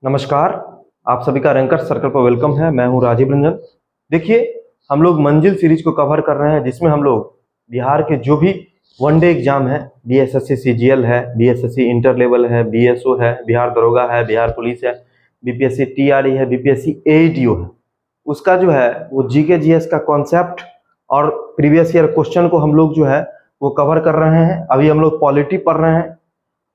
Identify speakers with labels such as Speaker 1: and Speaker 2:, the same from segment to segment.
Speaker 1: नमस्कार। आप सभी का रैंकर सर्कल पर वेलकम है। मैं हूं राजीव रंजन। देखिए, हम लोग मंजिल सीरीज को कवर कर रहे हैं, जिसमें हम लोग बिहार के जो भी वनडे एग्जाम है, बीएसएससी सीजीएल है, बीएसएससी इंटर लेवल है, बीएसओ है, बिहार दरोगा है, बिहार पुलिस है, बीपीएससी टीआरई है, बीपीएससी एईडीओ है, उसका जो है वो जीके जीएस का कॉन्सेप्ट और प्रीवियस ईयर क्वेश्चन को हम लोग जो है वो कवर कर रहे हैं। अभी हम लोग पॉलिटी पढ़ रहे हैं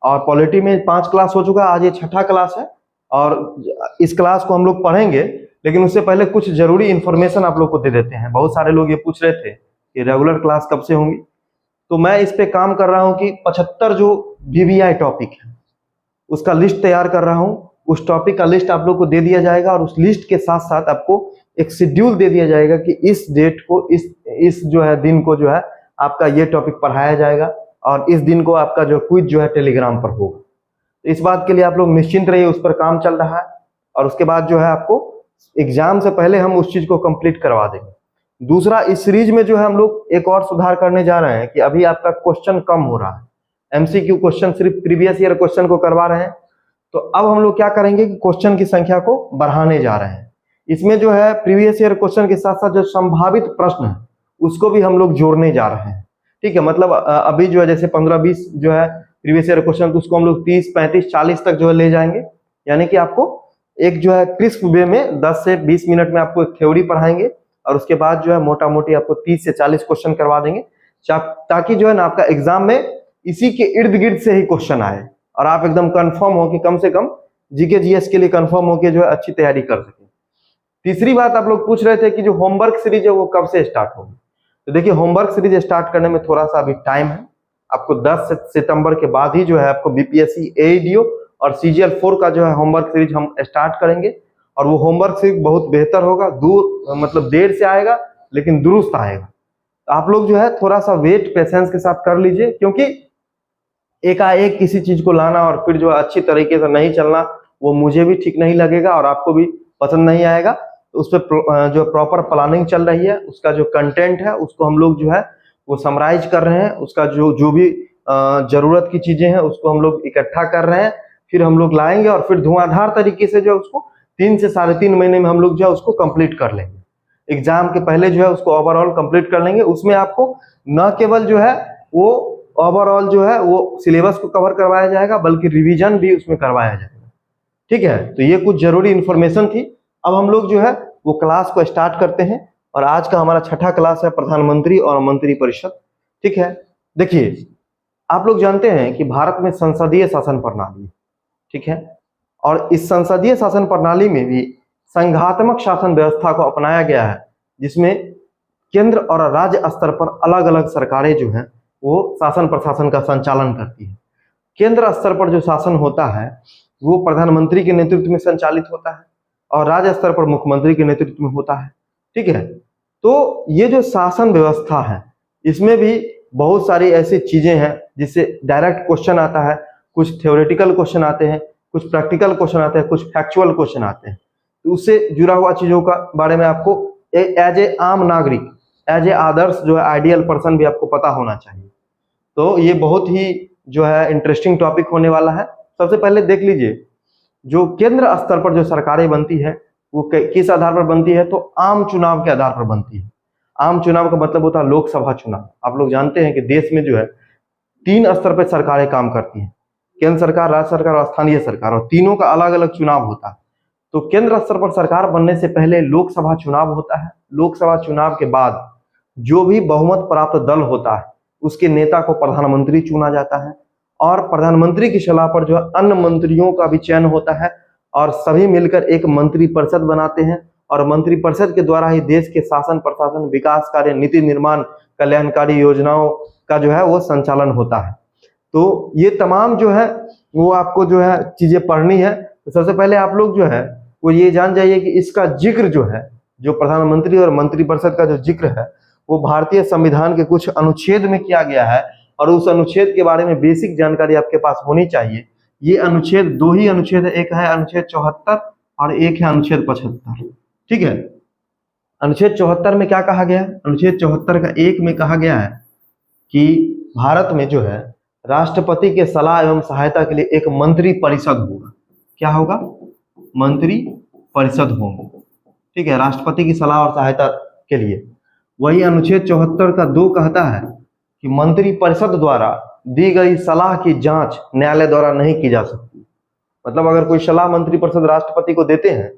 Speaker 1: और पॉलिटी में 5 क्लास हो चुका है, आज ये 6ठा क्लास है और इस क्लास को हम लोग पढ़ेंगे। लेकिन उससे पहले कुछ जरूरी इंफॉर्मेशन आप लोग को दे देते हैं। बहुत सारे लोग ये पूछ रहे थे कि रेगुलर क्लास कब से होंगी, तो मैं इस पे काम कर रहा हूं कि 75 जो बीबीआई टॉपिक है उसका लिस्ट तैयार कर रहा हूं। उस टॉपिक का लिस्ट आप लोग को दे दिया जाएगा और उस लिस्ट के साथ साथ आपको एक शेड्यूल दे दिया जाएगा कि इस डेट को इस जो है दिन को जो है आपका ये टॉपिक पढ़ाया जाएगा और इस दिन को आपका जो क्विज जो है टेलीग्राम पर होगा। तो इस बात के लिए आप लोग निश्चिंत रहिए, उस पर काम चल रहा है और उसके बाद जो है आपको एग्जाम से पहले हम उस चीज को कंप्लीट करवा देंगे। दूसरा, इस सीरीज में जो है हम लोग एक और सुधार करने जा रहे हैं कि अभी आपका क्वेश्चन कम हो रहा है। एमसीक्यू क्वेश्चन सिर्फ प्रीवियस ईयर क्वेश्चन को करवा रहे हैं, तो अब हम लोग क्या करेंगे कि क्वेश्चन की संख्या को बढ़ाने जा रहे हैं। इसमें जो है प्रीवियस ईयर क्वेश्चन के साथ साथ जो संभावित प्रश्न है उसको भी हम लोग जोड़ने जा रहे हैं। ठीक है, मतलब अभी जो है जैसे 15-20 जो है प्रीवियस ईयर क्वेश्चन, तो उसको हम लोग 30, 35, 40 तक जो है ले जाएंगे। यानी कि आपको एक जो है क्रिस्प वे में 10 से 20 मिनट में आपको थ्योरी पढ़ाएंगे और उसके बाद जो है मोटा मोटी आपको 30 से 40 क्वेश्चन करवा देंगे, ताकि जो है ना आपका एग्जाम में इसी के इर्द गिर्द से ही क्वेश्चन आए और आप एकदम कंफर्म हो कि कम से कम जीके जीएस के लिए कंफर्म हो के जो है अच्छी तैयारी कर सके। तीसरी बात, आप लोग पूछ रहे थे कि जो होमवर्क सीरीज है वो कब से स्टार्ट होगी। तो देखिए, होमवर्क सीरीज स्टार्ट करने में थोड़ा सा अभी टाइम है। आपको 10 सितंबर के बाद ही जो है आपको बीपीएससी एईडीओ और सीजीएल 4 का जो है होमवर्क सीरीज हम स्टार्ट करेंगे और वो होमवर्क सीरीज बहुत बेहतर होगा। मतलब देर से आएगा लेकिन दुरुस्त आएगा। तो आप लोग जो है थोड़ा सा वेट पेशेंस के साथ कर लीजिए, क्योंकि एकाएक किसी चीज को लाना और फिर जो अच्छी तरीके से नहीं चलना वो मुझे भी ठीक नहीं लगेगा और आपको भी पसंद नहीं आएगा। तो उस पर जो प्रॉपर प्लानिंग चल रही है, उसका जो कंटेंट है उसको हम लोग जो है वो समराइज कर रहे हैं। उसका जो भी जरूरत की चीजें हैं उसको हम लोग इकट्ठा कर रहे हैं, फिर हम लोग लाएंगे और फिर धुआंधार तरीके से जो है उसको 3 से 3.5 महीने में हम लोग जो है उसको कंप्लीट कर लेंगे। एग्जाम के पहले जो है उसको ओवरऑल कंप्लीट कर लेंगे। उसमें आपको न केवल जो है वो ओवरऑल जो है वो सिलेबस को कवर करवाया जाएगा, बल्कि रिवीजन भी उसमें करवाया जाएगा। ठीक है, तो ये कुछ जरूरी इंफॉर्मेशन थी। अब हम लोग जो है वो क्लास को स्टार्ट करते हैं और आज का हमारा 6ठा क्लास है प्रधानमंत्री और मंत्री परिषद। ठीक है, देखिए, आप लोग जानते हैं कि भारत में संसदीय शासन प्रणाली है। ठीक है, और इस संसदीय शासन प्रणाली में भी संघात्मक शासन व्यवस्था को अपनाया गया है, जिसमें केंद्र और राज्य स्तर पर अलग अलग सरकारें जो हैं वो शासन प्रशासन का संचालन करती है। केंद्र स्तर पर जो शासन होता है वो प्रधानमंत्री के नेतृत्व में संचालित होता है और राज्य स्तर पर मुख्यमंत्री के नेतृत्व में होता है। ठीक है, तो ये जो शासन व्यवस्था है इसमें भी बहुत सारी ऐसी चीजें हैं जिससे डायरेक्ट क्वेश्चन आता है, कुछ थ्योरेटिकल क्वेश्चन आते हैं, कुछ प्रैक्टिकल क्वेश्चन आते हैं, कुछ फैक्चुअल क्वेश्चन आते हैं। तो उससे जुड़ा हुआ चीजों का बारे में आपको एज ए आम नागरिक, एज ए आदर्श जो है आइडियल पर्सन भी आपको पता होना चाहिए। तो ये बहुत ही जो है इंटरेस्टिंग टॉपिक होने वाला है। सबसे पहले देख लीजिए, जो केंद्र स्तर पर जो सरकारें बनती है वो किस आधार पर बनती है, तो आम चुनाव के आधार पर बनती है। आम चुनाव का मतलब होता है लोकसभा चुनाव। आप लोग जानते हैं कि देश में जो है 3 स्तर पर सरकारें काम करती हैं, केंद्र सरकार, राज्य सरकार और स्थानीय सरकार, और तीनों का अलग अलग चुनाव होता है। तो केंद्र स्तर पर सरकार बनने से पहले लोकसभा चुनाव होता है। लोकसभा चुनाव के बाद जो भी बहुमत प्राप्त दल होता है उसके नेता को प्रधानमंत्री चुना जाता है और प्रधानमंत्री की सलाह पर जो है अन्य मंत्रियों का भी चयन होता है और सभी मिलकर एक मंत्री परिषद बनाते हैं और मंत्री परिषद के द्वारा ही देश के शासन प्रशासन, विकास कार्य, नीति निर्माण, कल्याणकारी योजनाओं का जो है वो संचालन होता है। तो ये तमाम जो है वो आपको जो है चीजें पढ़नी है। तो सबसे पहले आप लोग जो है वो ये जान जाइए कि इसका जिक्र जो है, जो प्रधानमंत्री और मंत्रिपरिषद का जो जिक्र है वो भारतीय संविधान के कुछ अनुच्छेद में किया गया है और उस अनुच्छेद के बारे में बेसिक जानकारी आपके पास होनी चाहिए। ये अनुच्छेद 2 ही अनुच्छेद है, एक है अनुच्छेद 74 और एक है अनुच्छेद 75। ठीक है, अनुच्छेद 74 में क्या कहा गया है? अनुच्छेद 74 का 1 में कहा गया है कि भारत में जो है राष्ट्रपति के सलाह एवं सहायता के लिए एक मंत्री परिषद होगा। क्या होगा? मंत्री परिषद होंगे, ठीक है, राष्ट्रपति की सलाह और सहायता के लिए। वही अनुच्छेद 74 का 2 कहता है कि मंत्री परिषद द्वारा दी गई सलाह की जांच न्यायालय द्वारा नहीं की जा सकती। मतलब अगर कोई सलाह मंत्री परिषद राष्ट्रपति को देते हैं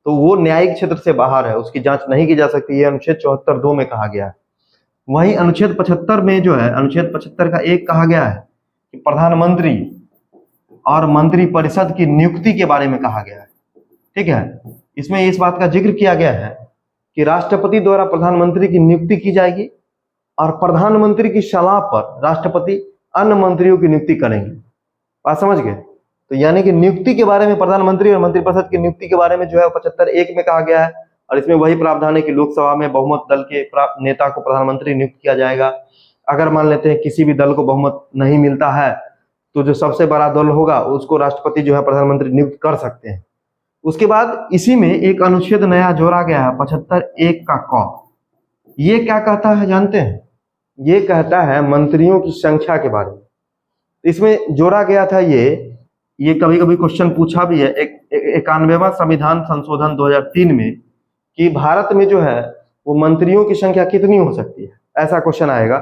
Speaker 1: तो वो न्यायिक क्षेत्र से बाहर है, उसकी जांच नहीं की जा सकती, ये अनुच्छेद 74(2) में कहा गया है। वही अनुच्छेद 75 में जो है, अनुच्छेद 75 का 1 कहा गया है कि प्रधानमंत्री और मंत्री परिषद की नियुक्ति के बारे में कहा गया है, ठीक है। इसमें इस बात का जिक्र किया गया है कि राष्ट्रपति द्वारा प्रधानमंत्री की नियुक्ति की जाएगी और प्रधानमंत्री की सलाह पर राष्ट्रपति अन्य मंत्रियों की नियुक्ति करेंगे। बात समझ गए? तो यानी कि नियुक्ति के बारे में, प्रधानमंत्री और मंत्रिपरिषद की नियुक्ति के बारे में जो है 75(1) में कहा गया है। और इसमें वही प्रावधान है कि लोकसभा में बहुमत दल के नेता को प्रधानमंत्री नियुक्त किया जाएगा। अगर मान लेते हैं किसी भी दल को बहुमत नहीं मिलता है तो जो सबसे बड़ा दल होगा उसको राष्ट्रपति जो है प्रधानमंत्री नियुक्त कर सकते हैं। उसके बाद इसी में एक अनुच्छेद नया जोड़ा गया है 75(1) का क। ये क्या कहता है जानते हैं? ये कहता है मंत्रियों की संख्या के बारे में। इसमें जोड़ा गया था ये कभी कभी क्वेश्चन पूछा भी है 91वां संविधान संशोधन 2003 में कि भारत में जो है वो मंत्रियों की संख्या कितनी हो सकती है, ऐसा क्वेश्चन आएगा।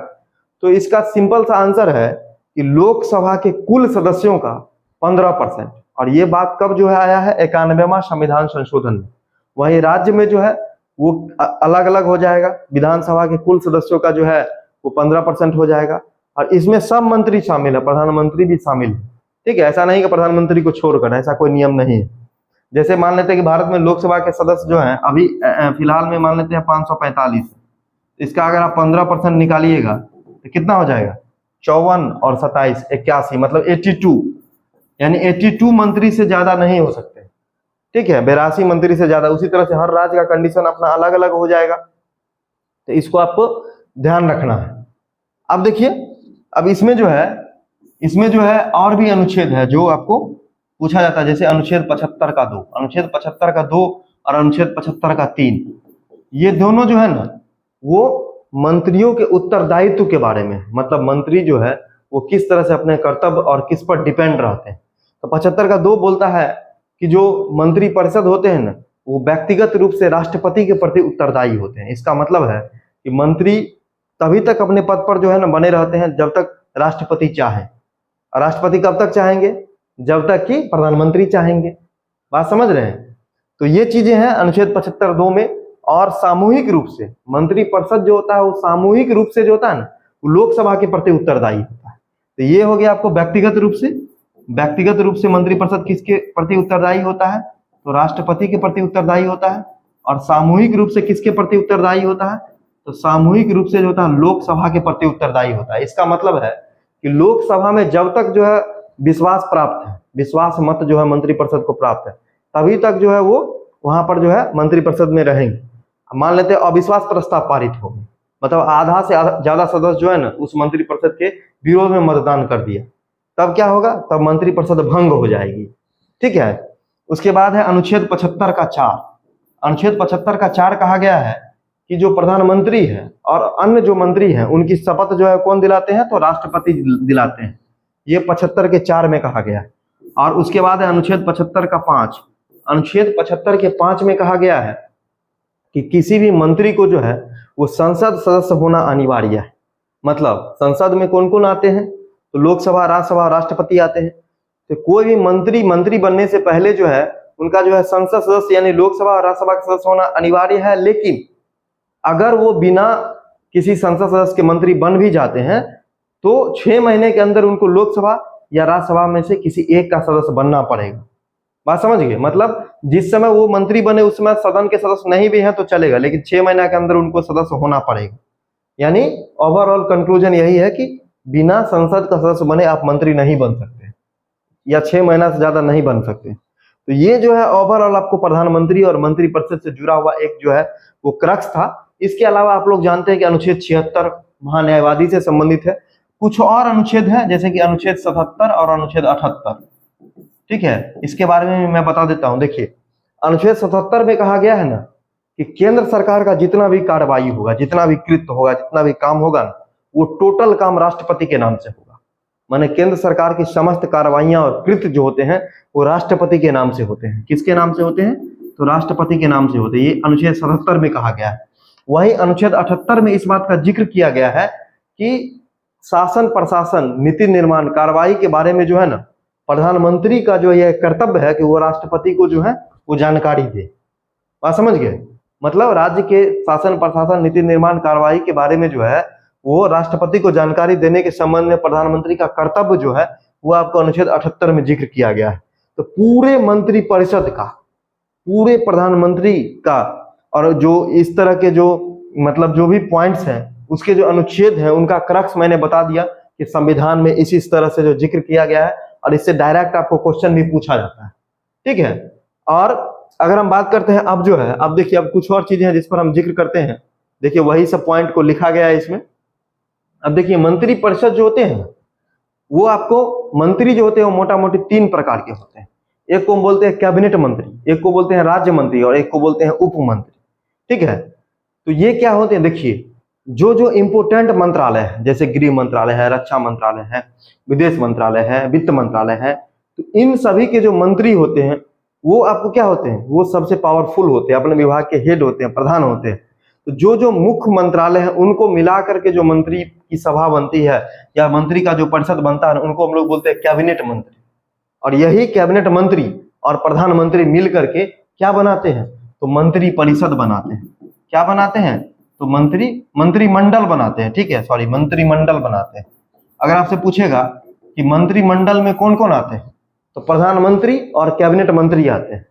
Speaker 1: तो इसका सिंपल सा आंसर है कि लोकसभा के कुल सदस्यों का 15%। और ये बात कब जो है आया है? 91वां संविधान संशोधन में। वही राज्य में जो है वो अलग अलग हो जाएगा, विधानसभा के कुल सदस्यों का जो है वो 15% हो जाएगा। और इसमें सब मंत्री शामिल है, प्रधानमंत्री भी शामिल है, ठीक है। ऐसा नहीं कि प्रधानमंत्री को छोड़कर, ऐसा कोई नियम नहीं है। जैसे मान लेते हैं कि भारत में लोकसभा के सदस्य जो हैं अभी फिलहाल में मान लेते हैं 545, इसका अगर आप 15% निकालिएगा तो कितना हो जाएगा? 54 और 27 81, मतलब 82, यानी 82 मंत्री से ज्यादा नहीं हो सकते, ठीक है। 82 मंत्री से ज्यादा। उसी तरह से हर राज्य का कंडीशन अपना अलग अलग हो जाएगा, तो इसको आपको ध्यान रखना है। अब देखिए, अब इसमें जो है और भी अनुच्छेद है जो आपको पूछा जाता है। जैसे अनुच्छेद 75 का 2, अनुच्छेद 75 का 2 और अनुच्छेद 75 का 3, ये दोनों जो है ना वो मंत्रियों के उत्तरदायित्व के बारे में, मतलब मंत्री जो है वो किस तरह से अपने कर्तव्य और किस पर डिपेंड रहते हैं। तो 75 का 2 बोलता है कि जो मंत्री परिषद होते हैं ना वो व्यक्तिगत रूप से राष्ट्रपति के प्रति उत्तरदायी होते हैं। इसका मतलब है कि मंत्री तभी तक अपने पद पर जो है ना बने रहते हैं जब तक राष्ट्रपति चाहे। और राष्ट्रपति कब तक चाहेंगे? जब तक कि प्रधानमंत्री चाहेंगे। बात समझ रहे हैं? तो ये चीजें हैं अनुच्छेद 75(2) में। और सामूहिक रूप से मंत्री परिषद जो होता है वो सामूहिक रूप से जो होता है ना वो लोकसभा के प्रति उत्तरदायी होता है। तो ये हो गया आपको व्यक्तिगत रूप से मंत्री परिषद किसके प्रति उत्तरदायी होता है? तो राष्ट्रपति के प्रति उत्तरदायी होता है। और सामूहिक रूप से किसके प्रति उत्तरदायी होता है? तो सामूहिक रूप से जो होता है लोकसभा के प्रति उत्तरदायी होता है। इसका मतलब है कि लोकसभा में जब तक जो है विश्वास प्राप्त है, विश्वास मत जो है मंत्री परिषद को प्राप्त है, तभी तक जो है वो वहां पर जो है मंत्री परिषद में रहेंगे। मान लेते हैं अविश्वास प्रस्ताव पारित हो गया, मतलब आधा से ज्यादा सदस्य जो है ना उस मंत्री परिषद के विरोध में मतदान कर दिया, तब क्या होगा? तब मंत्री परिषद भंग हो जाएगी, ठीक है। उसके बाद है अनुच्छेद 75 का 4। अनुच्छेद 75 का 4 कहा गया है कि जो प्रधानमंत्री है और अन्य जो मंत्री हैं उनकी शपथ जो है कौन दिलाते हैं? तो राष्ट्रपति दिलाते हैं। ये 75 के 4 में कहा गया है। और उसके बाद है अनुच्छेद 75 का 5। अनुच्छेद 75 के 5 में कहा गया है कि किसी भी मंत्री को जो है वो संसद सदस्य होना अनिवार्य है। मतलब संसद में कौन कौन आते हैं? तो लोकसभा, राज्यसभा, राष्ट्रपति आते हैं। तो कोई भी मंत्री बनने से पहले जो है उनका जो है संसद सदस्य यानी लोकसभा और राज्यसभा का सदस्य होना अनिवार्य है। लेकिन अगर वो बिना किसी संसद सदस्य के मंत्री बन भी जाते हैं तो 6 महीने के अंदर उनको लोकसभा या राज्यसभा में से किसी एक का सदस्य बनना पड़ेगा। बात समझ गए? मतलब जिस समय वो मंत्री बने उस समय सदन के सदस्य नहीं भी हैं तो चलेगा, लेकिन 6 महीने के अंदर उनको सदस्य होना पड़ेगा। यानी ओवरऑल कंक्लूजन यही है कि बिना संसद का सदस्य बने आप मंत्री नहीं बन सकते या 6 महीना से ज्यादा नहीं बन सकते। तो ये जो है ओवरऑल आपको प्रधानमंत्री और मंत्री परिषद से जुड़ा हुआ एक जो है वो क्रक्स था। इसके अलावा आप लोग जानते हैं कि अनुच्छेद 76 महान्यायवादी से संबंधित है। कुछ और अनुच्छेद है जैसे कि अनुच्छेद 77 और अनुच्छेद 78, ठीक है। इसके बारे में मैं बता देता हूं। देखिए अनुच्छेद 77 में कहा गया है ना कि केंद्र सरकार का जितना भी कार्रवाई होगा, जितना भी कृत्य होगा, जितना भी काम होगा ना वो टोटल काम राष्ट्रपति के नाम से होगा। माने केंद्र सरकार की समस्त कार्रवाइयां और कृत्य जो होते हैं वो राष्ट्रपति के नाम से होते हैं। किसके नाम से होते हैं? तो राष्ट्रपति के नाम से होते हैं। ये अनुच्छेद 77 में कहा गया है। वही अनुच्छेद 78 में इस बात का जिक्र किया गया है कि शासन प्रशासन नीति निर्माण कार्रवाई के बारे में जो है ना, प्रधानमंत्री का जो यह कर्तव्य है कि वो राष्ट्रपति को जो है वो जानकारी दे। बात समझ गए? मतलब राज्य के शासन प्रशासन नीति निर्माण कार्रवाई के बारे में जो है वो राष्ट्रपति को जानकारी देने के संबंध में प्रधानमंत्री का कर्तव्य जो है वो आपको अनुच्छेद 78 में जिक्र किया गया है। तो पूरे मंत्री परिषद का, पूरे प्रधानमंत्री का, और जो इस तरह के जो मतलब जो भी पॉइंट्स हैं उसके जो अनुच्छेद हैं उनका क्रक्स मैंने बता दिया कि संविधान में इस तरह से जो जिक्र किया गया है, और इससे डायरेक्ट आपको क्वेश्चन भी पूछा जाता है। ठीक है। और अगर हम बात करते हैं अब जो है, अब देखिए अब कुछ और चीजें हैं जिस पर हम जिक्र करते हैं। देखिए वही सब पॉइंट को लिखा गया है इसमें। अब देखिए मंत्री परिषद जो होते हैं वो आपको, मंत्री जो होते हैं वो मोटा मोटी 3 प्रकार के होते हैं। एक को बोलते हैं कैबिनेट मंत्री, एक को बोलते हैं राज्य मंत्री, और एक को बोलते हैं उप मंत्री। ठीक है। तो ये क्या होते हैं? देखिए जो इंपोर्टेंट मंत्रालय है, जैसे गृह मंत्रालय है, रक्षा मंत्रालय है, विदेश मंत्रालय है, वित्त मंत्रालय है, तो इन सभी के जो मंत्री होते हैं वो आपको क्या होते हैं? वो सबसे पावरफुल होते हैं, अपने विभाग के हेड होते हैं, प्रधान होते हैं। तो जो मुख्य मंत्रालय है उनको मिला करके जो मंत्री की सभा बनती है या मंत्री का जो परिषद बनता है उनको हम लोग बोलते हैं कैबिनेट मंत्री। और यही कैबिनेट मंत्री और प्रधानमंत्री मिल करके क्या बनाते हैं? तो मंत्री परिषद बनाते हैं। क्या बनाते हैं? तो मंत्रिमंडल बनाते हैं। ठीक है, सॉरी, मंत्रिमंडल बनाते हैं। अगर आपसे पूछेगा कि मंत्रिमंडल में कौन कौन आते हैं, तो प्रधानमंत्री और कैबिनेट मंत्री आते हैं।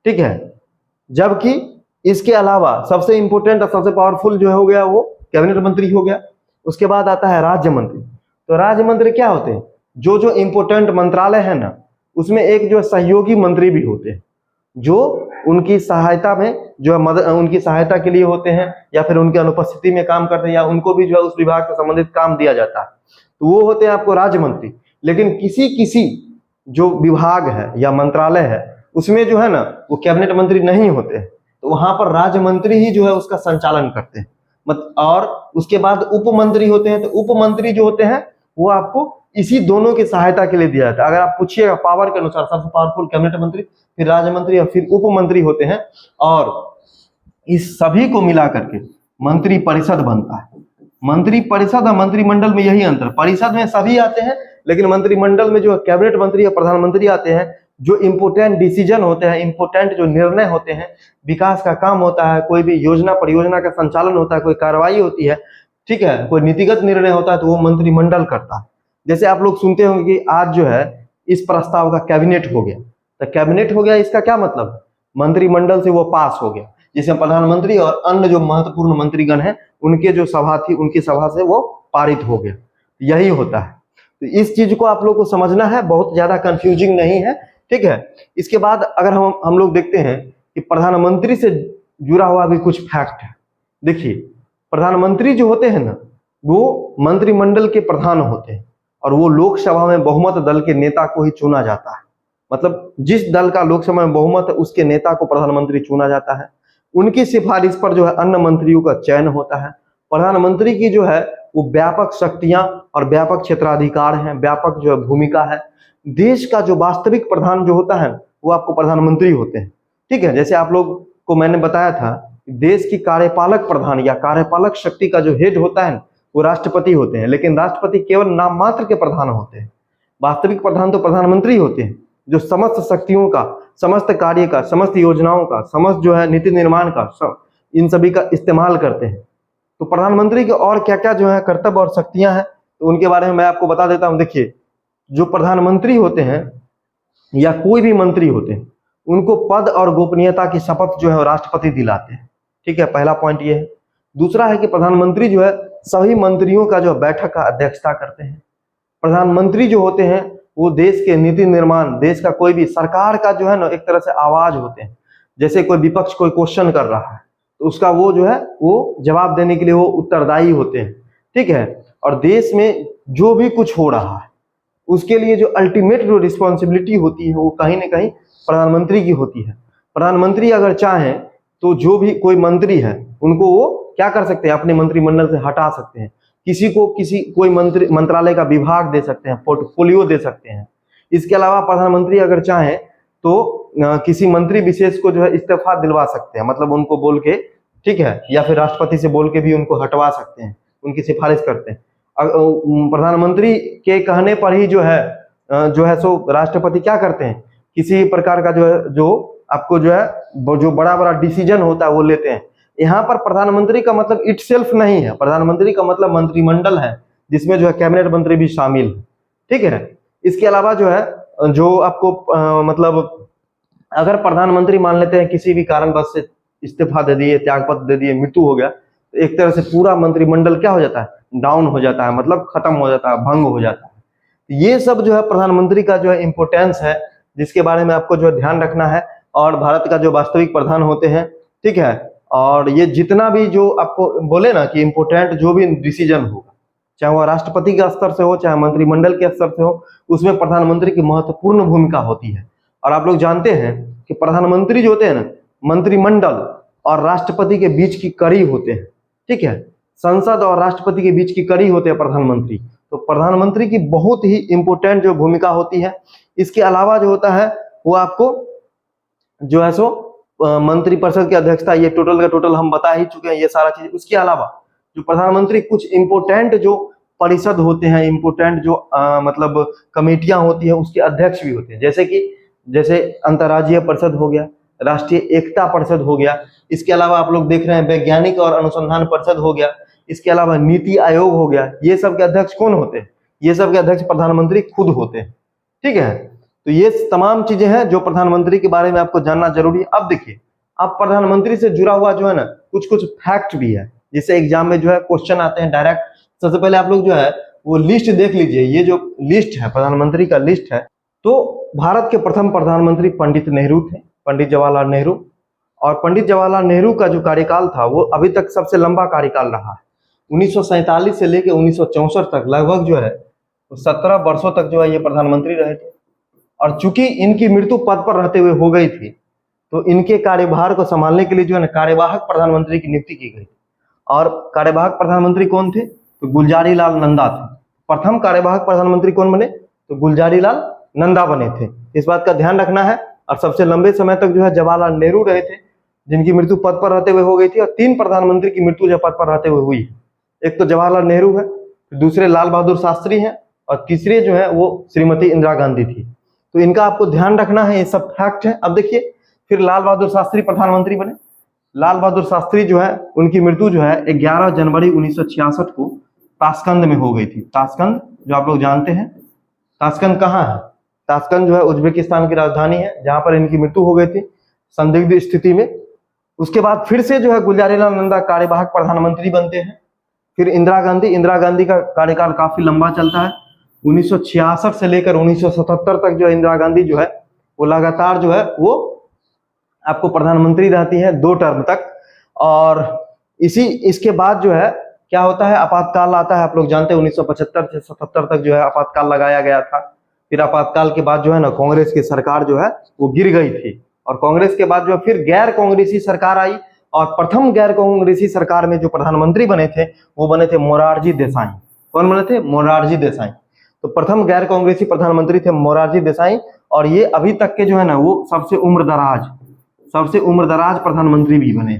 Speaker 1: ठीक है। जबकि इसके अलावा सबसे इंपोर्टेंट और सबसे पावरफुल जो हो गया वो कैबिनेट मंत्री हो गया। उसके बाद आता है राज्य मंत्री। तो राज्य मंत्री क्या होते हैं? जो इंपोर्टेंट मंत्रालय है ना उसमें एक जो सहयोगी मंत्री भी होते हैं, जो उनकी सहायता में जो है मदद, उनकी सहायता के लिए होते हैं, या फिर उनकी अनुपस्थिति में काम करते हैं, या उनको भी जो है उस विभाग से संबंधित काम दिया जाता है, तो वो होते हैं आपको राज्य मंत्री। लेकिन किसी जो विभाग है या मंत्रालय है उसमें जो है ना वो कैबिनेट मंत्री नहीं होते, तो वहां पर राज्य मंत्री ही जो है उसका संचालन करते हैं। और उसके बाद उप मंत्री होते हैं। तो उप मंत्री जो होते हैं वो आपको इसी दोनों की सहायता के लिए दिया जाता है। अगर आप पूछिएगा पावर के अनुसार, सबसे पावरफुल कैबिनेट मंत्री, फिर राज्य मंत्री और फिर उप मंत्री होते हैं, और इस सभी को मिला करके मंत्री परिषद बनता है। मंत्री परिषद और मंत्रिमंडल में यही अंतर, परिषद में सभी आते हैं लेकिन मंत्रिमंडल में जो कैबिनेट मंत्री और प्रधानमंत्री आते हैं। जो इंपोर्टेंट डिसीजन होते हैं, इंपोर्टेंट जो निर्णय होते हैं, विकास का काम होता है, कोई भी योजना परियोजना का संचालन होता है, कोई कार्रवाई होती है, ठीक है, कोई नीतिगत निर्णय होता है, तो वो मंत्रिमंडल करता है। जैसे आप लोग सुनते होंगे कि आज जो है इस प्रस्ताव का कैबिनेट हो गया, तो कैबिनेट हो गया इसका क्या मतलब है? मंत्रिमंडल से वो पास हो गया। जिसमें प्रधानमंत्री और अन्य जो महत्वपूर्ण मंत्रीगण हैं उनके जो सभा थी उनकी सभा से वो पारित हो गया। यही होता है। तो इस चीज को आप लोग को समझना है, बहुत ज्यादा कंफ्यूजिंग नहीं है। ठीक है। इसके बाद अगर हम लोग देखते हैं कि प्रधानमंत्री से जुड़ा हुआ भी कुछ फैक्ट है। देखिए प्रधानमंत्री जो होते हैं ना वो मंत्रिमंडल के प्रधान होते हैं, और वो लोकसभा में बहुमत दल के नेता को ही चुना जाता है। मतलब जिस दल का लोकसभा में बहुमत है उसके नेता को प्रधानमंत्री चुना जाता है। उनकी सिफारिश पर जो है अन्य मंत्रियों का चयन होता है। प्रधानमंत्री की जो है वो व्यापक शक्तियां और व्यापक क्षेत्राधिकार हैं, व्यापक जो है भूमिका है। देश का जो वास्तविक प्रधान जो होता है वो आपको प्रधानमंत्री होते हैं। ठीक है। जैसे आप लोग को मैंने बताया था देश की कार्यपालक प्रधान या कार्यपालक शक्ति का जो हेड होता है वो राष्ट्रपति होते हैं, लेकिन राष्ट्रपति केवल नाम मात्र के प्रधान होते हैं। वास्तविक प्रधान तो प्रधानमंत्री होते हैं, जो समस्त शक्तियों का, समस्त कार्य का, समस्त योजनाओं का, समस्त जो है नीति निर्माण का, इन सभी का इस्तेमाल करते हैं। तो प्रधानमंत्री के और क्या क्या जो है कर्तव्य और शक्तियां हैं तो उनके बारे में मैं आपको बता देता हूं। देखिए जो प्रधानमंत्री होते हैं या कोई भी मंत्री होते हैं उनको पद और गोपनीयता की शपथ जो है राष्ट्रपति दिलाते हैं। ठीक है, पहला पॉइंट ये है। दूसरा है कि प्रधानमंत्री जो है सभी मंत्रियों का जो बैठक का अध्यक्षता करते हैं। प्रधानमंत्री जो होते हैं वो देश के नीति निर्माण, देश का कोई भी सरकार का जो है ना एक तरह से आवाज होते हैं। जैसे कोई विपक्ष कोई क्वेश्चन कर रहा है तो उसका वो जो है वो जवाब देने के लिए वो उत्तरदायी होते हैं। ठीक है। और देश में जो भी कुछ हो रहा है उसके लिए जो अल्टीमेट जो रिस्पॉन्सिबिलिटी होती है वो कहीं ना कहीं प्रधानमंत्री की होती है। प्रधानमंत्री अगर चाहें तो जो भी कोई मंत्री है उनको वो क्या कर सकते हैं, अपने मंत्रिमंडल से हटा सकते हैं। किसी को कोई मंत्रालय का विभाग दे सकते हैं, पोर्टफोलियो दे सकते हैं। इसके अलावा प्रधानमंत्री अगर चाहें तो किसी मंत्री विशेष को जो है इस्तीफा दिलवा सकते हैं, मतलब उनको बोल के, ठीक है, या फिर राष्ट्रपति से बोल के भी उनको हटवा सकते हैं, उनकी सिफारिश करते हैं। प्रधानमंत्री के कहने पर ही जो है सो राष्ट्रपति क्या करते हैं, किसी प्रकार का जो आपको जो बड़ा बड़ा डिसीजन होता है वो लेते हैं। यहाँ पर प्रधानमंत्री का मतलब इटसेल्फ नहीं है, प्रधानमंत्री का मतलब मंत्रिमंडल है, जिसमें जो है कैबिनेट मंत्री भी शामिल है, ठीक है। इसके अलावा जो आपको मतलब अगर प्रधानमंत्री मान लेते हैं किसी भी कारणवश से इस्तीफा दे दिए, त्यागपत्र दे दिए, मृत्यु हो गया, तो एक तरह से पूरा मंत्रिमंडल क्या हो जाता है, डाउन हो जाता है, मतलब खत्म हो जाता है, भंग हो जाता है। ये सब जो है प्रधानमंत्री का जो है इंपोर्टेंस है, जिसके बारे में आपको जो है ध्यान रखना है। और भारत का जो वास्तविक प्रधान होते हैं, ठीक है, और ये जितना भी जो आपको बोले ना कि इंपोर्टेंट जो भी डिसीजन होगा, चाहे वह राष्ट्रपति के स्तर से हो, चाहे मंत्रिमंडल के स्तर से हो, उसमें प्रधानमंत्री की महत्वपूर्ण भूमिका होती है। और आप लोग जानते हैं कि प्रधानमंत्री जो होते हैं ना, मंत्रिमंडल और राष्ट्रपति के बीच की कड़ी होते हैं, ठीक है, संसद और राष्ट्रपति के बीच की कड़ी होते हैं प्रधानमंत्री। तो प्रधानमंत्री की बहुत ही इंपोर्टेंट जो भूमिका होती है। इसके अलावा जो होता है वो आपको जो है सो मंत्रिपरिषद की अध्यक्षता, ये टोटल का टोटल हम बता ही चुके हैं ये सारा चीज। उसके अलावा जो प्रधानमंत्री कुछ इंपोर्टेंट जो परिषद होते हैं, इंपोर्टेंट जो मतलब कमेटियां होती है, उसके अध्यक्ष भी होते हैं, जैसे अंतर्राज्यीय परिषद हो गया, राष्ट्रीय एकता परिषद हो गया। इसके अलावा आप लोग देख रहे हैं वैज्ञानिक और अनुसंधान परिषद हो गया। इसके अलावा नीति आयोग हो गया। ये सब के अध्यक्ष कौन होते हैं? ये सब के अध्यक्ष प्रधानमंत्री खुद होते हैं, ठीक है। तो ये तमाम चीजें हैं जो प्रधानमंत्री के बारे में आपको जानना जरूरी है। अब देखिए, अब प्रधानमंत्री से जुड़ा हुआ जो है ना कुछ फैक्ट भी है, जिससे एग्जाम में जो है क्वेश्चन आते हैं डायरेक्ट। सबसे पहले आप लोग जो है वो लिस्ट देख लीजिए। ये जो लिस्ट है प्रधानमंत्री का लिस्ट है, तो भारत के प्रथम प्रधानमंत्री पंडित नेहरू थे, पंडित जवाहरलाल नेहरू। और पंडित जवाहरलाल नेहरू का जो कार्यकाल था वो अभी तक सबसे लंबा कार्यकाल रहा है। 1947 से लेकर 1964 तक लगभग जो है 17 वर्षों तक जो है ये प्रधानमंत्री रहे थे। और चूंकि इनकी मृत्यु पद पर रहते हुए हो गई थी, तो इनके कार्यभार को संभालने के लिए जो है ना कार्यवाहक प्रधानमंत्री की नियुक्ति की गई। और कार्यवाहक प्रधानमंत्री कौन थे? तो गुलजारी लाल नंदा थे। प्रथम कार्यवाहक प्रधानमंत्री कौन बने? तो गुलजारी लाल नंदा बने थे। इस बात का ध्यान रखना है। और सबसे लंबे समय तक जो है जवाहरलाल नेहरू रहे थे, जिनकी मृत्यु पद पर रहते हुए हो गई थी। और 3 प्रधानमंत्री की मृत्यु जो पद पर रहते हुए हुई। एक तो जवाहरलाल नेहरू है, दूसरे लाल बहादुर शास्त्री हैं, और तीसरे जो है वो श्रीमती इंदिरा गांधी थी। तो इनका आपको ध्यान रखना है, ये सब फैक्ट है। अब देखिए, फिर लाल बहादुर शास्त्री प्रधानमंत्री बने। लाल बहादुर शास्त्री जो है उनकी मृत्यु जो है 11 जनवरी 1966 को ताशकंद में हो गई थी। ताशकंद जो आप लोग जानते हैं, ताशकंद कहाँ है? ताशकंद जो है उज्बेकिस्तान की राजधानी है, जहां पर इनकी मृत्यु हो गई थी संदिग्ध स्थिति में। उसके बाद फिर से जो है गुलजारी लाल नंदा कार्यवाहक प्रधानमंत्री बनते हैं। फिर इंदिरा गांधी का कार्यकाल काफी लंबा चलता है। 1966 से लेकर 1977 तक जो इंदिरा गांधी जो है वो लगातार जो है वो आपको प्रधानमंत्री रहती है 2 टर्म तक। और इसके बाद जो है क्या होता है, आपातकाल आता है। आप लोग जानते हैं 1975 से 77 तक जो है आपातकाल लगाया गया था। फिर आपातकाल के बाद जो है ना कांग्रेस की सरकार जो है वो गिर गई थी। और कांग्रेस के बाद जो फिर गैर कांग्रेसी सरकार आई। और प्रथम गैर कांग्रेसी सरकार में जो प्रधानमंत्री बने थे वो बने थे मोरारजी देसाई। कौन बने थे? मोरारजी देसाई। तो प्रथम गैर कांग्रेसी प्रधानमंत्री थे मोरारजी देसाई। और ये अभी तक के जो है ना वो सबसे उम्रदराज प्रधानमंत्री भी बने,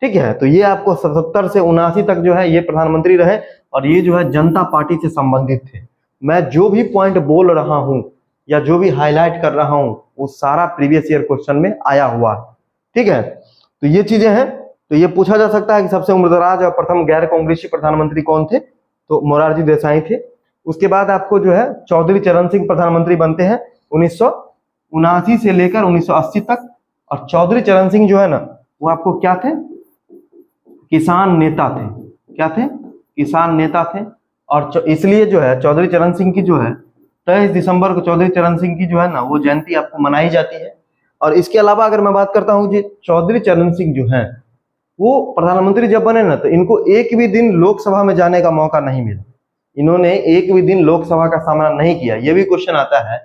Speaker 1: ठीक है। तो ये आपको 77 से 79 तक जो है ये प्रधानमंत्री रहे। और ये जो है जनता पार्टी से संबंधित थे। मैं जो भी पॉइंट बोल रहा हूं या जो भी हाईलाइट कर रहा हूं वो सारा प्रीवियस ईयर क्वेश्चन में आया हुआ है, ठीक है। तो ये चीजें हैं। तो ये पूछा जा सकता है कि सबसे उम्रदराज और प्रथम गैर कांग्रेसी प्रधानमंत्री कौन थे? तो मोरारजी देसाई थे। उसके बाद आपको जो है चौधरी चरण सिंह प्रधानमंत्री बनते हैं 1979 से लेकर 1980 तक। और चौधरी चरण सिंह जो है ना वो आपको क्या थे? किसान नेता थे। क्या थे? किसान नेता थे। और इसलिए जो है चौधरी चरण सिंह की जो है 23 दिसंबर को चौधरी चरण सिंह की जो है ना वो जयंती आपको मनाई जाती है। और इसके अलावा अगर मैं बात करता हूँ जी, चौधरी चरण सिंह जो है वो प्रधानमंत्री जब बने ना तो इनको एक भी दिन लोकसभा में जाने का मौका नहीं मिला। इन्होंने एक भी दिन लोकसभा का सामना नहीं किया। ये भी क्वेश्चन आता है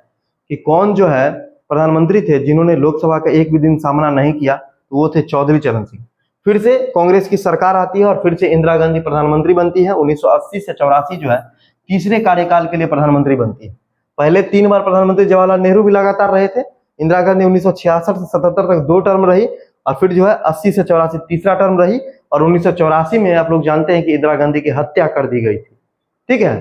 Speaker 1: कि कौन जो है प्रधानमंत्री थे जिन्होंने लोकसभा का एक भी दिन सामना नहीं किया, तो वो थे चौधरी चरण सिंह। फिर से कांग्रेस की सरकार आती है और फिर से इंदिरा गांधी प्रधानमंत्री बनती है। 1980 से 84 जो है तीसरे कार्यकाल के लिए प्रधानमंत्री बनती है। पहले 3 बार प्रधानमंत्री जवाहरलाल नेहरू भी लगातार रहे थे। इंदिरा गांधी 1966 से 77 तक 2 टर्म रही और फिर जो है 80 से 84 तीसरा टर्म रही और 1984 में आप लोग जानते हैं कि इंदिरा गांधी की हत्या कर दी गई थी। ठीक है,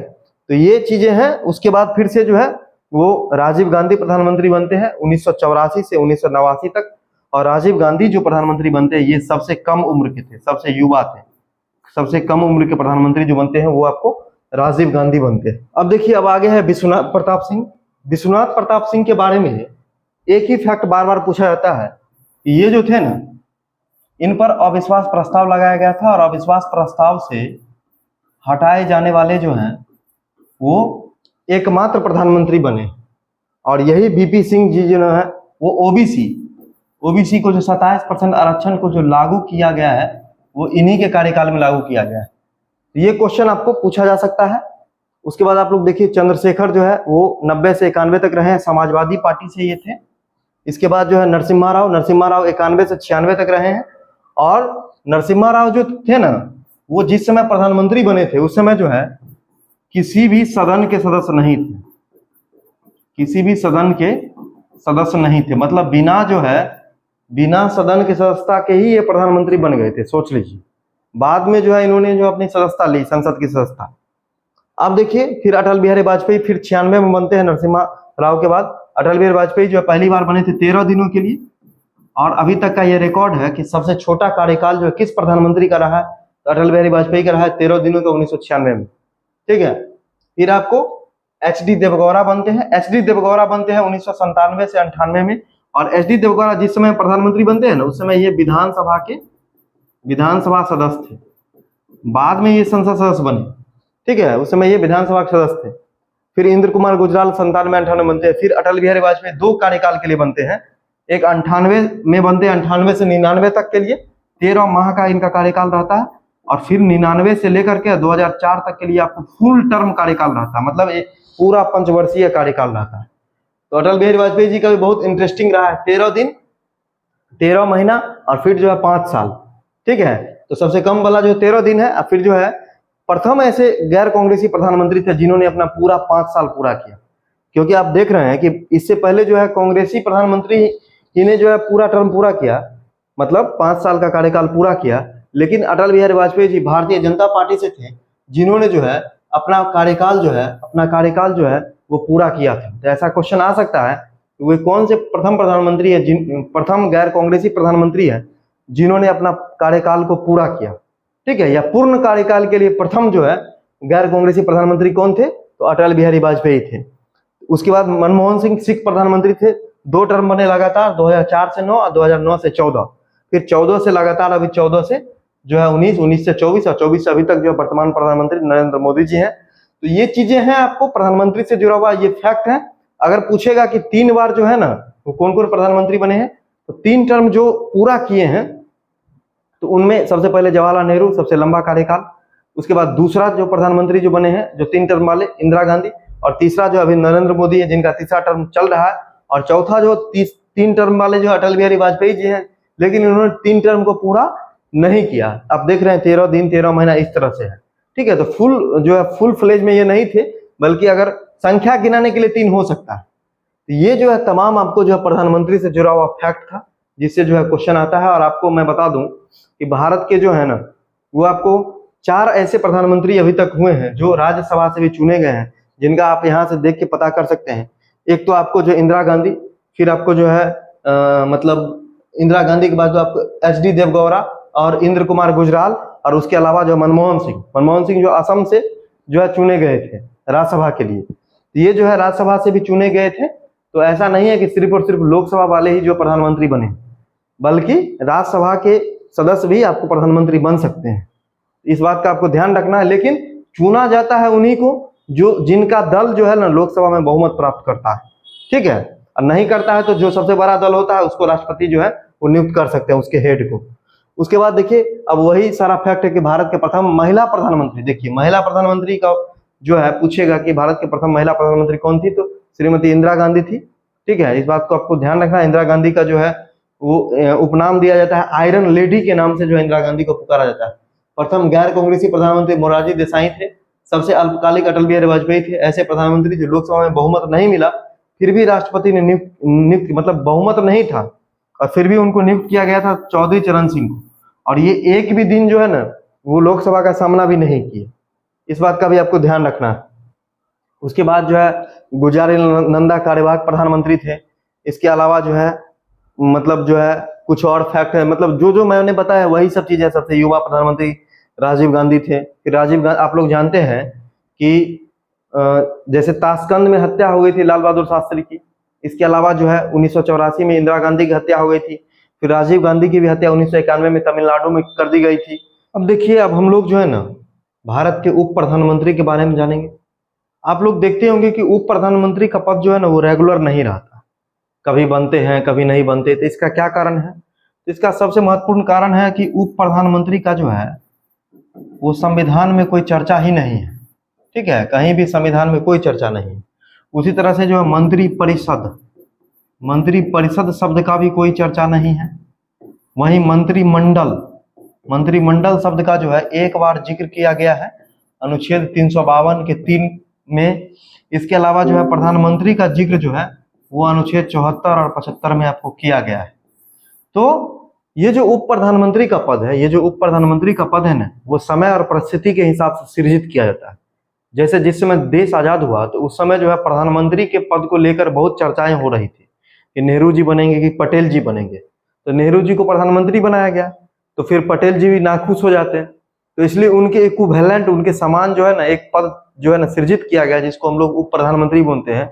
Speaker 1: तो ये चीजें हैं। उसके बाद फिर से जो है वो राजीव गांधी प्रधानमंत्री बनते हैं 1984 से 1989 तक। और राजीव गांधी जो प्रधानमंत्री बनते हैं ये सबसे कम उम्र के थे, सबसे युवा थे। सबसे कम उम्र के प्रधानमंत्री जो बनते हैं वो आपको राजीव गांधी बनते हैं। अब देखिए, अब आगे है विश्वनाथ प्रताप सिंह। विश्वनाथ प्रताप सिंह के बारे में एक ही फैक्ट बार बार पूछा जाता है कि ये जो थे ना, इन पर अविश्वास प्रस्ताव लगाया गया था और अविश्वास प्रस्ताव से हटाए जाने वाले जो हैं वो एकमात्र प्रधानमंत्री बने। और यही बीपी सिंह जी जो है वो ओबीसी को जो 27% आरक्षण को जो लागू किया गया है वो इन्हीं के कार्यकाल में लागू किया गया है। तो ये क्वेश्चन आपको पूछा जा सकता है। उसके बाद आप लोग देखिए, चंद्रशेखर जो है वो 90 से 91 तक रहे हैं, समाजवादी पार्टी से ये थे। इसके बाद जो है नरसिम्हा राव 91 से 96 तक रहे हैं। और नरसिम्हा राव जो थे ना, वो जिस समय प्रधानमंत्री बने थे उस समय जो है किसी भी सदन के सदस्य नहीं थे, किसी भी सदन के सदस्य नहीं थे। मतलब बिना सदन के सदस्यता के ही ये प्रधानमंत्री बन गए थे, सोच लीजिए। बाद में जो है इन्होंने जो अपनी सदस्यता ली, संसद की सदस्यता। अब देखिए, फिर अटल बिहारी वाजपेयी फिर 96 में बनते हैं। नरसिम्हा राव के बाद अटल बिहारी वाजपेयी जो है पहली बार बने थे 13 दिनों के लिए। और अभी तक का ये रिकॉर्ड है कि सबसे छोटा कार्यकाल जो है किस प्रधानमंत्री का रहा है, तो अटल बिहारी वाजपेयी का रहा है 13 दिनों का 1996 में। ठीक है, फिर आपको एचडी देवगौड़ा बनते हैं। एचडी देवगौड़ा बनते हैं 1997 से 98 में। और एचडी देवगौड़ा जिस समय प्रधानमंत्री बनते हैं ना, उस समय ये विधानसभा सदस्य थे। बाद में ये संसद सदस्य बने। ठीक है, उस समय ये विधानसभा के सदस्य थे। फिर इंद्र कुमार गुजराल 97-98 बनते हैं। फिर अटल बिहारी वाजपेयी 2 कार्यकाल के लिए बनते हैं। एक 98 में बनते हैं, 98 से 99 तक के लिए 13 माह का इनका कार्यकाल रहता है। और फिर 99 से लेकर के 2004 तक के लिए आपको फुल टर्म कार्यकाल रहता है, मतलब एक पूरा पंचवर्षीय कार्यकाल रहता है। तो अटल बिहारी वाजपेयी जी का भी बहुत इंटरेस्टिंग रहा है, 13 दिन 13 महीना और फिर जो है 5 साल। ठीक है, तो सबसे कम वाला जो 13 दिन है। और फिर जो है प्रथम ऐसे गैर कांग्रेसी प्रधानमंत्री थे जिन्होंने अपना पूरा 5 साल पूरा किया। क्योंकि आप देख रहे हैं कि इससे पहले जो है कांग्रेसी प्रधानमंत्री इन्हें जो है पूरा टर्म पूरा किया, मतलब 5 साल का कार्यकाल पूरा किया। लेकिन अटल बिहारी वाजपेयी जी भारतीय जनता पार्टी से थे जिन्होंने जो है अपना कार्यकाल जो है वो पूरा किया था। तो ऐसा क्वेश्चन आ सकता है कि वे कौन से प्रथम प्रधानमंत्री है, प्रथम गैर कांग्रेसी प्रधानमंत्री है जिन्होंने अपना कार्यकाल को पूरा किया। ठीक है, या पूर्ण कार्यकाल के लिए प्रथम जो है गैर कांग्रेसी प्रधानमंत्री कौन थे, तो अटल बिहारी वाजपेयी थे। उसके बाद मनमोहन सिंह सिख प्रधानमंत्री थे, 2 टर्म बने लगातार, 2004 से 9 और 2009 से 14। फिर 14 से लगातार अभी 14 से जो है 19, 19 से 24 और 24 से अभी तक जो वर्तमान प्रधानमंत्री नरेंद्र मोदी जी हैं। तो ये चीजें हैं आपको प्रधानमंत्री से जुड़ा हुआ, ये फैक्ट है। अगर पूछेगा कि 3 बार जो है ना वो कौन कौन प्रधानमंत्री बने हैं, तो 3 टर्म जो पूरा किए हैं तो उनमें सबसे पहले जवाहरलाल नेहरू, सबसे लंबा कार्यकाल। उसके बाद दूसरा जो प्रधानमंत्री जो बने हैं जो 3 टर्म वाले, इंदिरा गांधी। और तीसरा जो अभी नरेंद्र मोदी है जिनका तीसरा टर्म चल रहा है। और चौथा जो 3 टर्म वाले जो अटल बिहारी वाजपेयी जी हैं, लेकिन उन्होंने 3 टर्म को पूरा नहीं किया। आप देख रहे हैं 13 दिन 13 महीना इस तरह से है। ठीक है, तो फुल फ्लेज में ये नहीं थे, बल्कि अगर संख्या गिनाने के लिए 3 हो सकता है। तो ये जो है तमाम आपको जो है प्रधानमंत्री से जुड़ा हुआ फैक्ट था, जिससे जो है क्वेश्चन आता है। और आपको मैं बता दूं कि भारत के जो है ना वो आपको 4 ऐसे प्रधानमंत्री अभी तक हुए हैं जो राज्यसभा से भी चुने गए हैं, जिनका आप यहाँ से देख के पता कर सकते हैं। एक तो आपको जो इंदिरा गांधी, फिर आपको जो है मतलब इंदिरा गांधी के बाद जो आपको एचडी देवगौड़ा और इंद्र कुमार गुजराल, और उसके अलावा जो मनमोहन सिंह जो असम से जो है चुने गए थे राज्यसभा के लिए। तो ये जो है राज्यसभा से भी चुने गए थे। तो ऐसा नहीं है कि सिर्फ और सिर्फ लोकसभा वाले ही जो प्रधानमंत्री बने, बल्कि राज्यसभा के सदस्य भी आपको प्रधानमंत्री बन सकते हैं। इस बात का आपको ध्यान रखना है। लेकिन चुना जाता है उन्हीं को जिनका दल जो है ना लोकसभा में बहुमत प्राप्त करता है। ठीक है, और नहीं करता है तो जो सबसे बड़ा दल होता है उसको राष्ट्रपति जो है वो नियुक्त कर सकते हैं, उसके हेड को। उसके बाद देखिए, अब वही सारा फैक्ट है कि भारत के प्रथम महिला प्रधानमंत्री, देखिए महिला प्रधानमंत्री का जो है पूछेगा कि भारत की प्रथम महिला प्रधानमंत्री कौन थी, तो श्रीमती इंदिरा गांधी थी। ठीक है, इस बात को आपको ध्यान रखना है। इंदिरा गांधी का जो है वो उपनाम दिया जाता है, आयरन लेडी के नाम से जो है इंदिरा गांधी को पुकारा जाता है। प्रथम गैर कांग्रेसी प्रधानमंत्री मोरारजी देसाई थे। सबसे अल्पकालिक अटल बिहारी वाजपेयी थे। ऐसे प्रधानमंत्री जो लोकसभा में बहुमत नहीं मिला फिर भी राष्ट्रपति ने नियुक्त मतलब बहुमत नहीं था और फिर भी उनको नियुक्त किया गया था, चौधरी चरण सिंह को। और ये एक भी दिन जो है ना वो लोकसभा का सामना भी नहीं किए, इस बात का भी आपको ध्यान रखना है। उसके बाद जो है गुजारी नंदा कार्यवाहक प्रधानमंत्री थे। इसके अलावा जो है मतलब जो है कुछ और फैक्ट है, मतलब जो जो मैंने बताया वही सब चीजें। सबसे युवा प्रधानमंत्री राजीव गांधी थे। फिर राजीव गांधी आप लोग जानते हैं कि जैसे ताशकंद में हत्या हो गई थी लाल बहादुर शास्त्री की। इसके अलावा जो है 1984 में इंदिरा गांधी की हत्या हो गई थी। फिर राजीव गांधी की भी हत्या 1991 में तमिलनाडु में कर दी गई थी। अब देखिए, अब हम लोग जो है ना भारत के उप प्रधानमंत्री के बारे में जानेंगे। आप लोग देखते होंगे कि उप प्रधानमंत्री का पद जो है ना वो रेगुलर नहीं रहता, कभी बनते हैं कभी नहीं बनते। तो इसका क्या कारण है? तो इसका सबसे महत्वपूर्ण कारण है कि उप प्रधानमंत्री का जो है वो संविधान में कोई चर्चा ही नहीं है। ठीक है, कहीं भी संविधान में कोई चर्चा नहीं है। उसी तरह से जो है मंत्री परिषद शब्द का भी कोई चर्चा नहीं है। वहीं मंत्रिमंडल शब्द का जो है एक बार जिक्र किया गया है अनुच्छेद 352 के 3 में। इसके अलावा जो है प्रधानमंत्री का जिक्र जो है वो अनुच्छेद 74 और 75 में आपको किया गया है। तो ये जो उप प्रधानमंत्री का पद है, ना वो समय और परिस्थिति के हिसाब से सृजित किया जाता है। जैसे जिस समय देश आजाद हुआ तो उस समय जो है प्रधानमंत्री के पद को लेकर बहुत चर्चाएं हो रही थी कि नेहरू जी बनेंगे कि पटेल जी बनेंगे। तो नेहरू जी को प्रधानमंत्री बनाया गया तो फिर पटेल जी भी नाखुश हो जाते हैं, तो इसलिए उनके इक्विवेलेंट, उनके समान जो है ना एक पद जो है ना सृजित किया गया जिसको हम लोग उप प्रधानमंत्री बोलते हैं।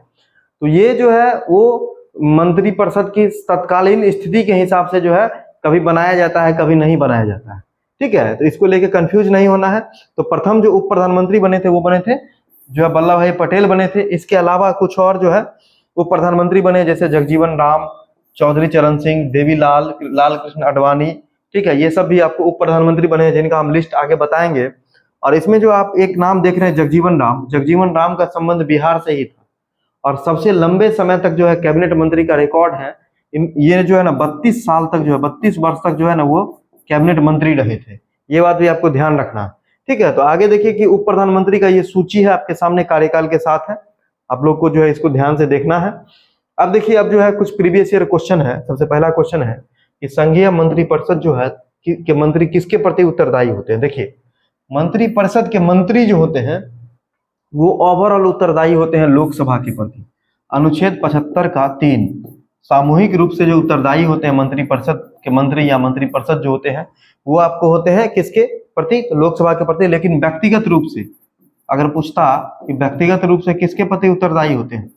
Speaker 1: तो ये जो है वो मंत्रिपरिषद की तत्कालीन स्थिति के हिसाब से जो है कभी बनाया जाता है कभी नहीं बनाया जाता है। ठीक है, तो इसको लेके कंफ्यूज नहीं होना है। तो प्रथम जो उप प्रधानमंत्री बने थे वो बने थे जो है वल्लभ भाई पटेल बने थे। इसके अलावा कुछ और जो है उप प्रधानमंत्री बने जैसे जगजीवन राम, चौधरी चरण सिंह, लाल कृष्ण आडवाणी। ठीक है, ये सब भी आपको उप प्रधानमंत्री बने हैं जिनका हम लिस्ट आगे बताएंगे। और इसमें जो आप एक नाम देख रहे हैं जगजीवन राम का संबंध बिहार से ही था और सबसे लंबे समय तक जो है कैबिनेट मंत्री का रिकॉर्ड है। ये जो है ना 32 साल तक जो है 32 वर्ष तक जो है ना वो कैबिनेट मंत्री रहे थे। ये बात भी आपको ध्यान रखना है। ठीक है, तो आगे देखिए कि उप प्रधानमंत्री का ये सूची है आपके सामने कार्यकाल के साथ है, आप लोग को जो है इसको ध्यान से देखना है। अब देखिए, अब जो है कुछ प्रीवियस ईयर क्वेश्चन है। सबसे पहला क्वेश्चन है कि संघीय मंत्रिपरिषद जो है कि मंत्री किसके प्रति उत्तरदायी होते हैं। देखिए, मंत्रिपरिषद के मंत्री जो होते हैं वो ओवरऑल उत्तरदायी होते हैं लोकसभा के प्रति। अनुच्छेद 75 का 3 सामूहिक रूप से जो उत्तरदायी होते हैं मंत्रिपरिषद के मंत्री या मंत्रिपरिषद जो होते हैं वो आपको होते हैं किसके प्रति? लोकसभा के प्रति। लेकिन व्यक्तिगत रूप से अगर पूछता कि व्यक्तिगत रूप से किसके प्रति उत्तरदायी होते हैं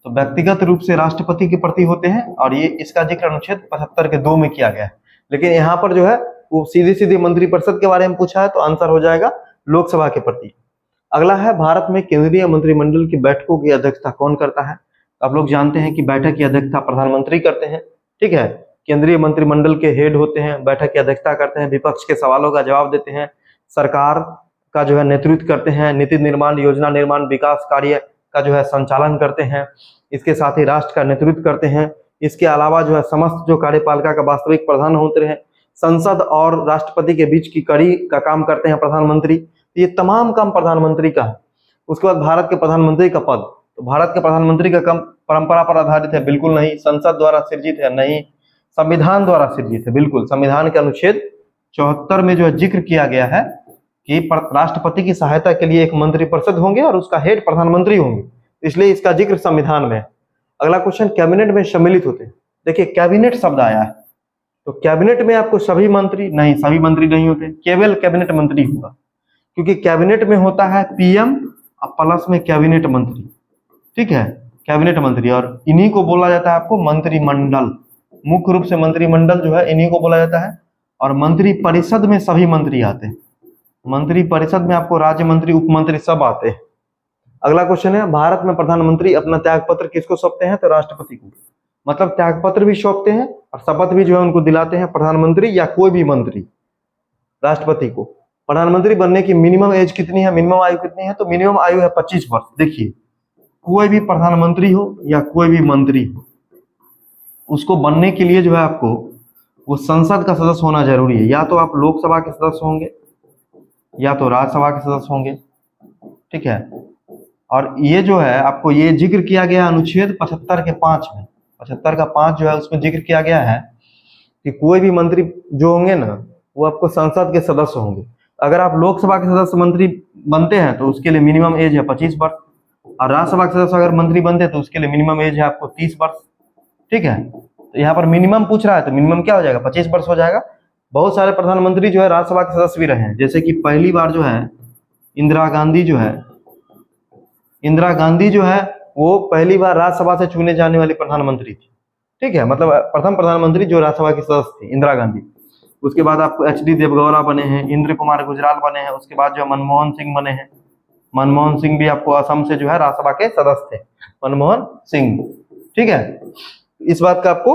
Speaker 1: तो व्यक्तिगत रूप से राष्ट्रपति के प्रति होते हैं। और ये इसका जिक्र अनुच्छेद 75 के 2 में किया गया है। लेकिन यहाँ पर जो है वो सीधी मंत्रिपरिषद के बारे में पूछा है तो आंसर हो जाएगा लोकसभा के प्रति। अगला है भारत में केंद्रीय मंत्रिमंडल की बैठकों की अध्यक्षता कौन करता है? आप लोग जानते हैं कि बैठक की अध्यक्षता प्रधानमंत्री करते हैं। ठीक है, केंद्रीय मंत्रिमंडल के हेड होते हैं, बैठक की अध्यक्षता करते हैं, विपक्ष के सवालों का जवाब देते हैं, सरकार का जो है नेतृत्व करते हैं, नीति निर्माण, योजना निर्माण, विकास कार्य का जो है संचालन करते हैं, इसके साथ ही राष्ट्र का नेतृत्व करते हैं। इसके अलावा जो है समस्त जो कार्यपालिका का वास्तविक प्रधान होते हैं, संसद और राष्ट्रपति के बीच की कड़ी का काम करते हैं प्रधानमंत्री। ये तमाम काम प्रधानमंत्री का है। उसके बाद भारत के प्रधानमंत्री का पद, तो भारत के प्रधानमंत्री का काम परंपरा पर आधारित है? बिल्कुल नहीं। संसद द्वारा सृजित है? नहीं। संविधान द्वारा सृजित है? बिल्कुल। संविधान के अनुच्छेद 74 में जो है जिक्र किया गया है कि राष्ट्रपति की सहायता के लिए एक मंत्रिपरिषद होंगे और उसका हेड प्रधानमंत्री होंगे, इसलिए इसका जिक्र संविधान में है। अगला क्वेश्चन, कैबिनेट में सम्मिलित होते हैं। देखिए, कैबिनेट शब्द आया है तो कैबिनेट में आपको सभी मंत्री नहीं, सभी मंत्री नहीं होते, केवल कैबिनेट मंत्री होगा, क्योंकि कैबिनेट में होता है पीएम प्लस में कैबिनेट मंत्री। ठीक है, कैबिनेट मंत्री, और इन्हीं को बोला जाता है आपको मंत्रिमंडल। मुख्य रूप से मंत्रिमंडल जो है इन्हीं को बोला जाता है। और मंत्री परिषद में सभी मंत्री आते हैं। मंत्री परिषद में आपको राज्य मंत्री, उप मंत्री सब आते हैं। अगला क्वेश्चन है, भारत में प्रधानमंत्री अपना त्याग पत्र किसको सौंपते हैं? तो राष्ट्रपति को। मतलब त्याग पत्र भी सौंपते हैं और शपथ भी जो है उनको दिलाते हैं प्रधानमंत्री या कोई भी मंत्री राष्ट्रपति को। प्रधानमंत्री बनने की मिनिमम एज कितनी है, मिनिमम आयु कितनी है? तो मिनिमम आयु है 25 वर्ष। देखिए, कोई भी प्रधानमंत्री हो या कोई भी मंत्री हो, उसको बनने के लिए जो है आपको वो संसद का सदस्य होना जरूरी है। या तो आप लोकसभा के सदस्य होंगे या तो राज्यसभा के सदस्य होंगे, ठीक है। और ये जो है आपको ये जिक्र किया गया अनुच्छेद 75 के 5 में, 75 का 5 जो है उसमें जिक्र किया गया है कि कोई भी मंत्री जो होंगे ना वो आपको संसद के सदस्य होंगे। अगर आप लोकसभा के सदस्य मंत्री बनते हैं तो उसके लिए मिनिमम एज है 25 वर्ष, और राज्यसभा के सदस्य अगर मंत्री बनते हैं तो उसके लिए मिनिमम एज है आपको 30 वर्ष, ठीक है। तो यहाँ पर मिनिमम पूछ रहा है तो मिनिमम क्या हो जाएगा, 25 वर्ष हो जाएगा। बहुत सारे प्रधानमंत्री जो है राज्यसभा के सदस्य भी रहे हैं, जैसे कि पहली बार जो है इंदिरा गांधी जो है वो पहली बार राज्यसभा से चुने जाने वाली प्रधानमंत्री थी, ठीक है। मतलब प्रथम प्रधानमंत्री जो राज्यसभा की सदस्य थी इंदिरा गांधी। उसके बाद आपको एच डी देवगौड़ा बने हैं, इंद्र कुमार गुजराल बने हैं, उसके बाद जो मनमोहन सिंह बने हैं। मनमोहन सिंह भी आपको असम से जो है राज्यसभा के सदस्य थे, मनमोहन सिंह, ठीक है। इस बात का आपको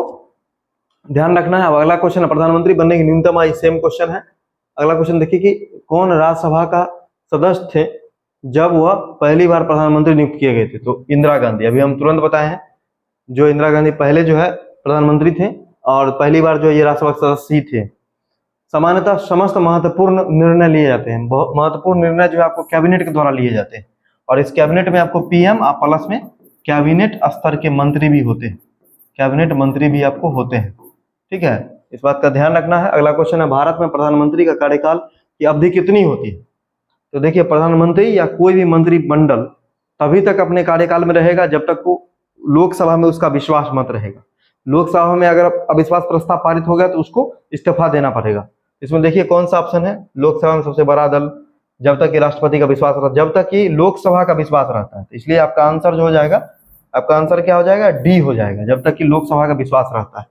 Speaker 1: ध्यान रखना है। अब अगला क्वेश्चन है प्रधानमंत्री बनने की न्यूनतम आयु, सेम क्वेश्चन है। अगला क्वेश्चन देखिए कि कौन राज्यसभा का सदस्य थे जब वह पहली बार प्रधानमंत्री नियुक्त किए गए थे, तो इंदिरा गांधी। अभी हम तुरंत बताए हैं, जो इंदिरा गांधी पहले जो है प्रधानमंत्री थे और पहली बार जो ये राज्यसभा के सदस्य ही थे। सामान्यतः समस्त महत्वपूर्ण निर्णय लिए जाते हैं, बहुत महत्वपूर्ण निर्णय जो है आपको कैबिनेट के द्वारा लिए जाते हैं, और इस कैबिनेट में आपको पीएम और प्लस में कैबिनेट स्तर के मंत्री भी होते हैं, कैबिनेट मंत्री भी आपको होते हैं, ठीक है। इस बात का ध्यान रखना है। अगला क्वेश्चन है भारत में प्रधानमंत्री का कार्यकाल की अवधि कितनी होती है, तो देखिए प्रधानमंत्री या कोई भी मंत्रिमंडल तभी तक अपने कार्यकाल में रहेगा जब तक वो लोकसभा में उसका विश्वास मत रहेगा। लोकसभा में अगर अविश्वास प्रस्ताव पारित हो गया तो उसको इस्तीफा देना पड़ेगा। इसमें देखिए कौन सा ऑप्शन है, लोकसभा में सबसे बड़ा दल, जब तक कि राष्ट्रपति का विश्वास रहता है, जब तक कि लोकसभा का विश्वास रहता है। तो इसलिए आपका आंसर जो हो जाएगा, आपका आंसर क्या हो जाएगा, डी हो जाएगा, जब तक कि लोकसभा का विश्वास रहता है।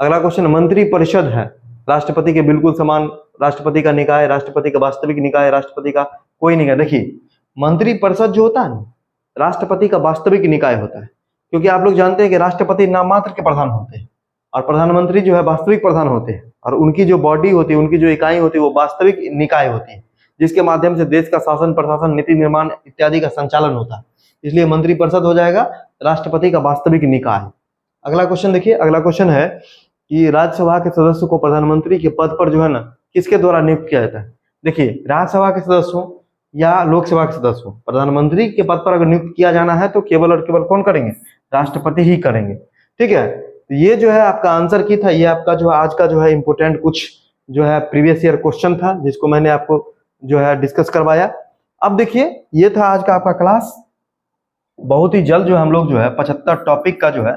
Speaker 1: अगला क्वेश्चन, मंत्री परिषद है राष्ट्रपति के बिल्कुल समान, राष्ट्रपति का निकाय, राष्ट्रपति का वास्तविक निकाय, राष्ट्रपति का कोई निकाय। देखिए मंत्री परिषद जो होता है ना, राष्ट्रपति का वास्तविक निकाय होता है, क्योंकि आप लोग जानते हैं कि राष्ट्रपति नाम मात्र के प्रधान होते हैं और प्रधानमंत्री जो है वास्तविक प्रधान होते हैं, और उनकी जो बॉडी होती है, उनकी जो इकाई होती है वो वास्तविक निकाय होती है, जिसके माध्यम से देश का शासन, प्रशासन, नीति निर्माण इत्यादि का संचालन होता है। इसलिए मंत्री परिषद हो जाएगा राष्ट्रपति का वास्तविक निकाय। अगला क्वेश्चन देखिए, अगला क्वेश्चन है कि राज्यसभा के सदस्य को प्रधानमंत्री के पद पर जो है ना किसके द्वारा नियुक्त किया जाता है। देखिए राज्यसभा के सदस्य हो या लोकसभा के सदस्य हो, प्रधानमंत्री के पद पर अगर नियुक्त किया जाना है तो केवल और केवल कौन करेंगे, राष्ट्रपति ही करेंगे, ठीक है। तो ये जो है आपका आंसर की था, ये आपका जो आज का जो है इंपोर्टेंट कुछ जो है प्रीवियस ईयर क्वेश्चन था, जिसको मैंने आपको जो है डिस्कस करवाया। अब देखिए ये था आज का आपका क्लास। बहुत ही जल्द जो हम लोग जो है 75 टॉपिक का जो है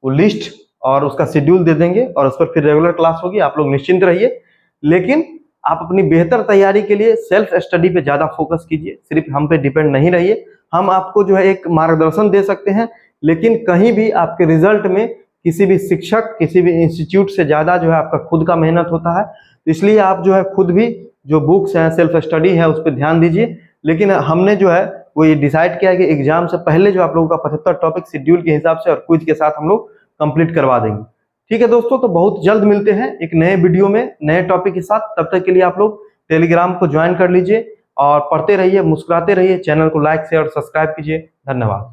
Speaker 1: वो लिस्ट और उसका शेड्यूल दे देंगे, और उस पर फिर रेगुलर क्लास होगी। आप लोग निश्चिंत रहिए, लेकिन आप अपनी बेहतर तैयारी के लिए सेल्फ स्टडी पे ज्यादा फोकस कीजिए, सिर्फ हम पे डिपेंड नहीं रहिए। हम आपको जो है एक मार्गदर्शन दे सकते हैं, लेकिन कहीं भी आपके रिजल्ट में किसी भी शिक्षक, किसी भी इंस्टीट्यूट से ज्यादा जो है आपका खुद का मेहनत होता है। इसलिए आप जो है खुद भी जो बुक्स हैं, सेल्फ स्टडी है, उस पर ध्यान दीजिए। लेकिन हमने जो है वो ये डिसाइड किया है कि एग्जाम से पहले जो आप लोगों का 75 टॉपिक शेड्यूल के हिसाब से और क्विज के साथ हम लोग कंप्लीट करवा देंगे, ठीक है दोस्तों। तो बहुत जल्द मिलते हैं एक नए वीडियो में नए टॉपिक के साथ। तब तक के लिए आप लोग टेलीग्राम को ज्वाइन कर लीजिए और पढ़ते रहिए, मुस्कुराते रहिए। चैनल को लाइक, शेयर और सब्सक्राइब कीजिए। धन्यवाद।